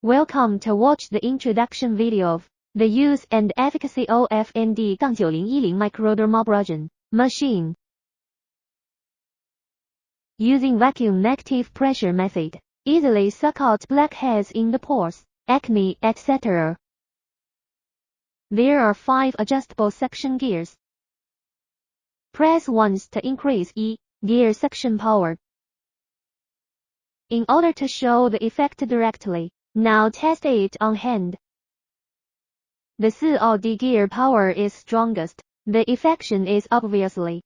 Welcome to watch the introduction video of the use and efficacy of ND9010 Microdermabrasion machine. Using vacuum negative pressure method, easily suck out blackheads in the pores, acne, etc. There are 5 adjustable suction gears. Press once to increase gear suction power. In order to show the effect directly, now test it on hand. The COD gear power is strongest. The effection is obviously.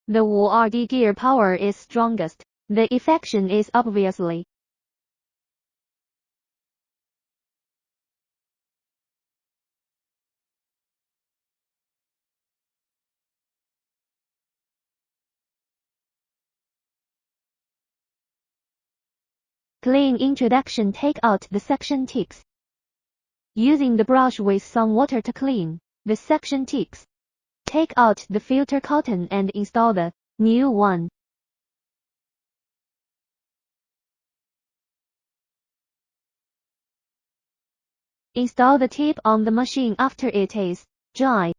The WRD gear power is strongest. The effection is obviously. Clean introduction. Take out the suction tips. Using the brush with some water to clean the suction tips. Take out the filter cotton and install the new one. Install the tip on the machine after it is dry.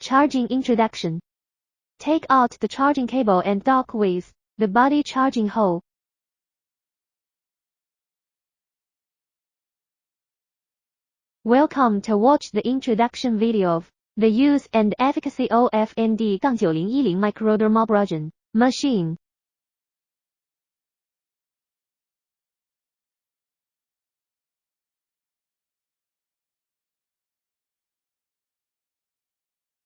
Charging introduction. Take out the charging cable and dock with the body charging hole. Welcome to watch the introduction video of the use and efficacy of ND9010 Microdermabrasion machine.